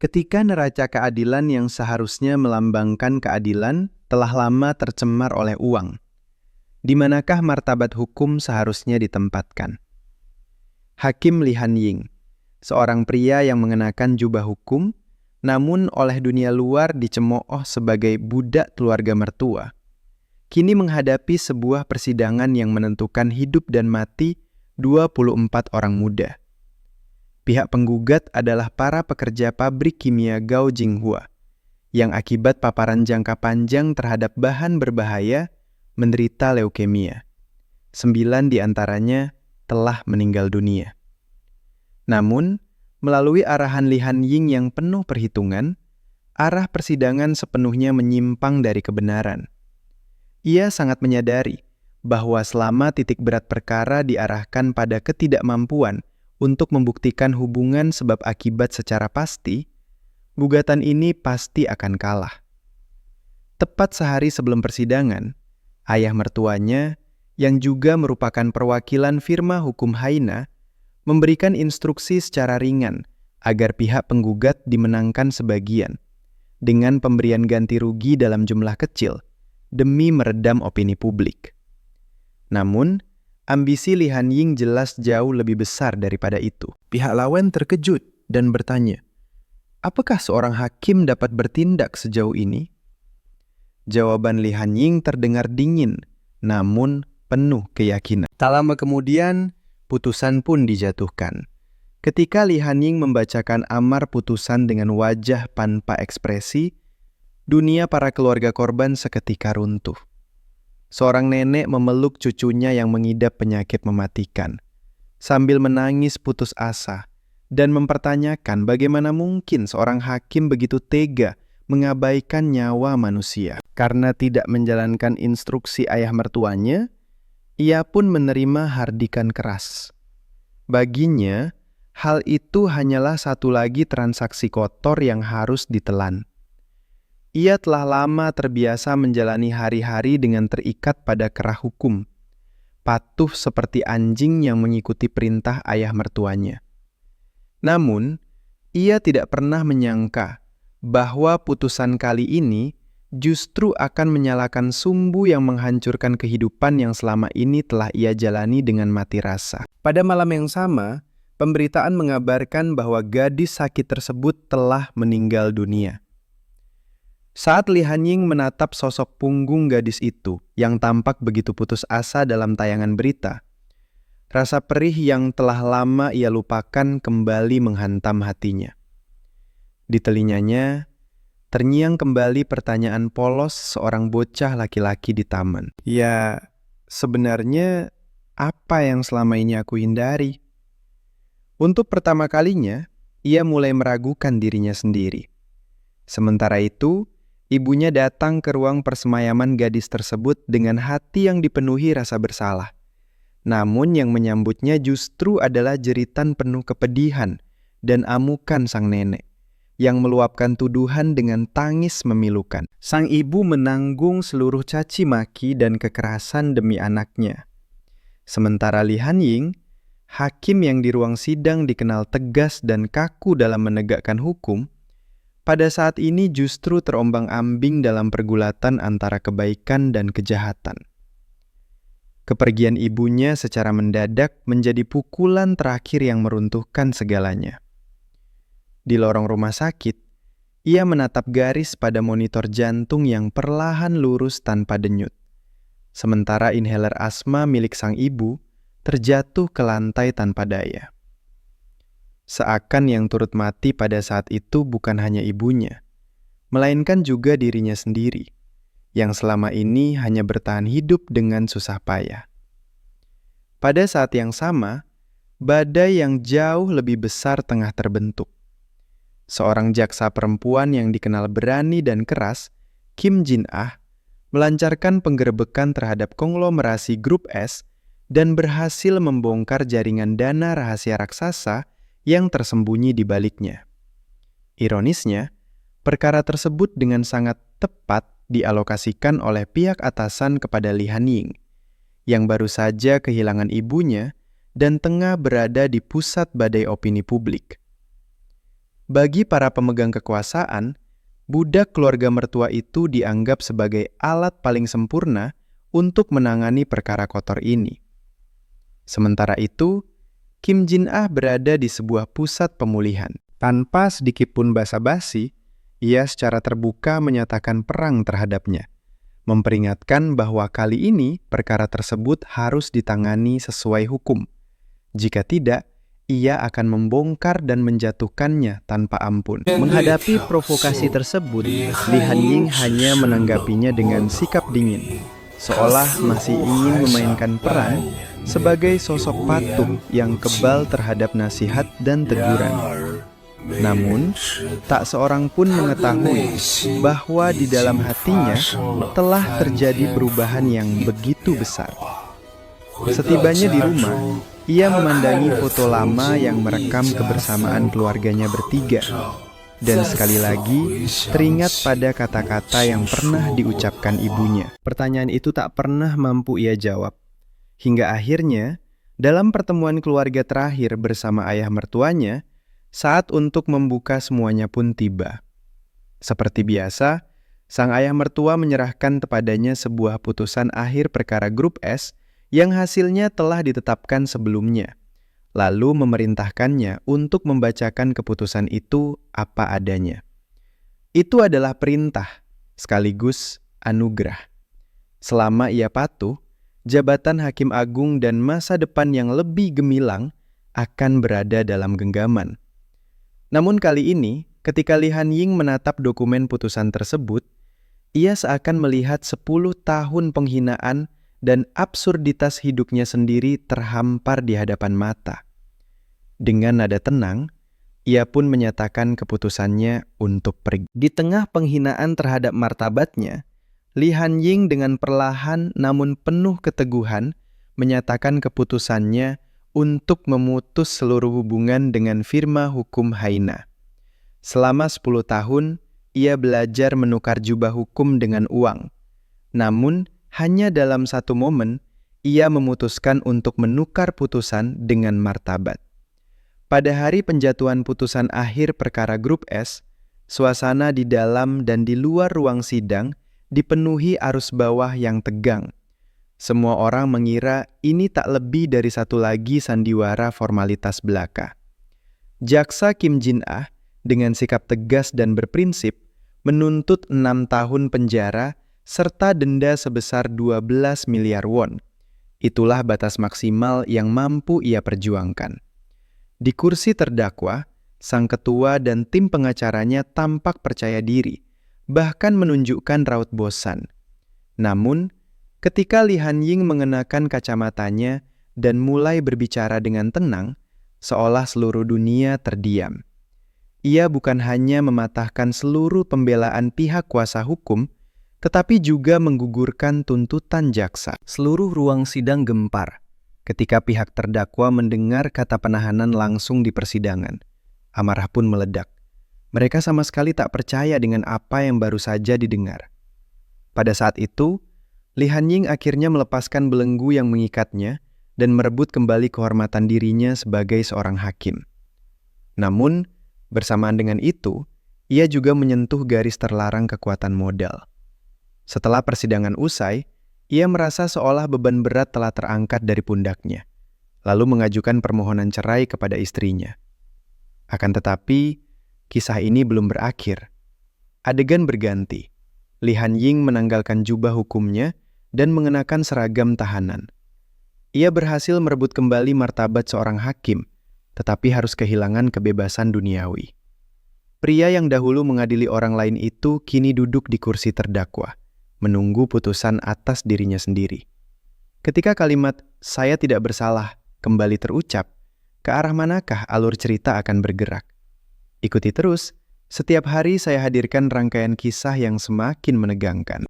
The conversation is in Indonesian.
Ketika neraca keadilan yang seharusnya melambangkan keadilan telah lama tercemar oleh uang, di manakah martabat hukum seharusnya ditempatkan? Hakim Li Han-ying, seorang pria yang mengenakan jubah hukum, namun oleh dunia luar dicemooh sebagai budak keluarga mertua, kini menghadapi sebuah persidangan yang menentukan hidup dan mati 24 orang muda. Pihak penggugat adalah para pekerja pabrik kimia Gao Jinghua, yang akibat paparan jangka panjang terhadap bahan berbahaya menderita leukemia. 9 di antaranya telah meninggal dunia. Namun, melalui arahan Li Han-ying yang penuh perhitungan, arah persidangan sepenuhnya menyimpang dari kebenaran. Ia sangat menyadari bahwa selama titik berat perkara diarahkan pada ketidakmampuan untuk membuktikan hubungan sebab akibat secara pasti, gugatan ini pasti akan kalah. Tepat sehari sebelum persidangan, ayah mertuanya, yang juga merupakan perwakilan firma hukum Haina, memberikan instruksi secara ringan agar pihak penggugat dimenangkan sebagian, dengan pemberian ganti rugi dalam jumlah kecil, demi meredam opini publik. Namun, ambisi Li Han-ying jelas jauh lebih besar daripada itu. Pihak lawan terkejut dan bertanya, apakah seorang hakim dapat bertindak sejauh ini? Jawaban Li Han-ying terdengar dingin, namun penuh keyakinan. Tak lama kemudian, putusan pun dijatuhkan. Ketika Li Han-ying membacakan amar putusan dengan wajah tanpa ekspresi, dunia para keluarga korban seketika runtuh. Seorang nenek memeluk cucunya yang mengidap penyakit mematikan, sambil menangis putus asa dan mempertanyakan bagaimana mungkin seorang hakim begitu tega mengabaikan nyawa manusia. Karena tidak menjalankan instruksi ayah mertuanya, ia pun menerima hardikan keras. Baginya, hal itu hanyalah satu lagi transaksi kotor yang harus ditelan. Ia telah lama terbiasa menjalani hari-hari dengan terikat pada kerah hukum, patuh seperti anjing yang mengikuti perintah ayah mertuanya. Namun, ia tidak pernah menyangka bahwa putusan kali ini justru akan menyalakan sumbu yang menghancurkan kehidupan yang selama ini telah ia jalani dengan mati rasa. Pada malam yang sama, pemberitaan mengabarkan bahwa gadis sakit tersebut telah meninggal dunia. Saat Li Han-ying menatap sosok punggung gadis itu yang tampak begitu putus asa dalam tayangan berita, rasa perih yang telah lama ia lupakan kembali menghantam hatinya. Di telinganya, terngiang kembali pertanyaan polos seorang bocah laki-laki di taman. Ya, sebenarnya apa yang selama ini aku hindari? Untuk pertama kalinya, ia mulai meragukan dirinya sendiri. Sementara itu, ibunya datang ke ruang persemayaman gadis tersebut dengan hati yang dipenuhi rasa bersalah. Namun yang menyambutnya justru adalah jeritan penuh kepedihan dan amukan sang nenek, yang meluapkan tuduhan dengan tangis memilukan. Sang ibu menanggung seluruh caci maki dan kekerasan demi anaknya. Sementara Li Han-ying, hakim yang di ruang sidang dikenal tegas dan kaku dalam menegakkan hukum, pada saat ini justru terombang-ambing dalam pergulatan antara kebaikan dan kejahatan. Kepergian ibunya secara mendadak menjadi pukulan terakhir yang meruntuhkan segalanya. Di lorong rumah sakit, ia menatap garis pada monitor jantung yang perlahan lurus tanpa denyut. Sementara inhaler asma milik sang ibu terjatuh ke lantai tanpa daya. Seakan yang turut mati pada saat itu bukan hanya ibunya, melainkan juga dirinya sendiri, yang selama ini hanya bertahan hidup dengan susah payah. Pada saat yang sama, badai yang jauh lebih besar tengah terbentuk. Seorang jaksa perempuan yang dikenal berani dan keras, Kim Jin-ah, melancarkan penggerebekan terhadap konglomerasi Grup S dan berhasil membongkar jaringan dana rahasia raksasa yang tersembunyi di baliknya. Ironisnya, perkara tersebut dengan sangat tepat dialokasikan oleh pihak atasan kepada Li Han-ying, yang baru saja kehilangan ibunya dan tengah berada di pusat badai opini publik. Bagi para pemegang kekuasaan, budak keluarga mertua itu dianggap sebagai alat paling sempurna untuk menangani perkara kotor ini. Sementara itu, Kim Jin-ah berada di sebuah pusat pemulihan. Tanpa sedikitpun basa-basi, ia secara terbuka menyatakan perang terhadapnya, memperingatkan bahwa kali ini perkara tersebut harus ditangani sesuai hukum. Jika tidak, ia akan membongkar dan menjatuhkannya tanpa ampun. Menghadapi provokasi tersebut, Li Hanying hanya menanggapinya dengan sikap dingin, seolah masih ingin memainkan peran sebagai sosok patuh yang kebal terhadap nasihat dan teguran. Namun, tak seorang pun mengetahui bahwa di dalam hatinya telah terjadi perubahan yang begitu besar. Setibanya di rumah, ia memandangi foto lama yang merekam kebersamaan keluarganya bertiga. Dan sekali lagi, teringat pada kata-kata yang pernah diucapkan ibunya. Pertanyaan itu tak pernah mampu ia jawab. Hingga akhirnya, dalam pertemuan keluarga terakhir bersama ayah mertuanya, saat untuk membuka semuanya pun tiba. Seperti biasa, sang ayah mertua menyerahkan kepadanya sebuah putusan akhir perkara Grup S yang hasilnya telah ditetapkan sebelumnya, lalu memerintahkannya untuk membacakan keputusan itu apa adanya. Itu adalah perintah, sekaligus anugerah. Selama ia patuh, jabatan Hakim Agung dan masa depan yang lebih gemilang akan berada dalam genggaman. Namun kali ini, ketika Li Hanying menatap dokumen putusan tersebut, ia seakan melihat 10 tahun penghinaan dan absurditas hidupnya sendiri terhampar di hadapan mata. Dengan nada tenang, ia pun menyatakan keputusannya untuk pergi. Di tengah penghinaan terhadap martabatnya, Li Hanying dengan perlahan namun penuh keteguhan menyatakan keputusannya untuk memutus seluruh hubungan dengan firma hukum Haina. Selama 10 tahun, ia belajar menukar jubah hukum dengan uang. Namun, hanya dalam satu momen, ia memutuskan untuk menukar putusan dengan martabat. Pada hari penjatuhan putusan akhir perkara Grup S, suasana di dalam dan di luar ruang sidang dipenuhi arus bawah yang tegang. Semua orang mengira ini tak lebih dari satu lagi sandiwara formalitas belaka. Jaksa Kim Jin-ah dengan sikap tegas dan berprinsip menuntut 6 tahun penjara serta denda sebesar 12 miliar won. Itulah batas maksimal yang mampu ia perjuangkan. Di kursi terdakwa, sang ketua dan tim pengacaranya tampak percaya diri, bahkan menunjukkan raut bosan. Namun, ketika Li Hanying mengenakan kacamatanya dan mulai berbicara dengan tenang, seolah seluruh dunia terdiam. Ia bukan hanya mematahkan seluruh pembelaan pihak kuasa hukum, tetapi juga menggugurkan tuntutan jaksa. Seluruh ruang sidang gempar ketika pihak terdakwa mendengar kata penahanan langsung di persidangan. Amarah pun meledak. Mereka sama sekali tak percaya dengan apa yang baru saja didengar. Pada saat itu, Li Hanying akhirnya melepaskan belenggu yang mengikatnya dan merebut kembali kehormatan dirinya sebagai seorang hakim. Namun, bersamaan dengan itu, ia juga menyentuh garis terlarang kekuatan modal. Setelah persidangan usai, ia merasa seolah beban berat telah terangkat dari pundaknya, lalu mengajukan permohonan cerai kepada istrinya. Akan tetapi, kisah ini belum berakhir. Adegan berganti. Li Hanying menanggalkan jubah hukumnya dan mengenakan seragam tahanan. Ia berhasil merebut kembali martabat seorang hakim, tetapi harus kehilangan kebebasan duniawi. Pria yang dahulu mengadili orang lain itu kini duduk di kursi terdakwa, menunggu putusan atas dirinya sendiri. Ketika kalimat "saya tidak bersalah" kembali terucap, ke arah manakah alur cerita akan bergerak? Ikuti terus, setiap hari saya hadirkan rangkaian kisah yang semakin menegangkan.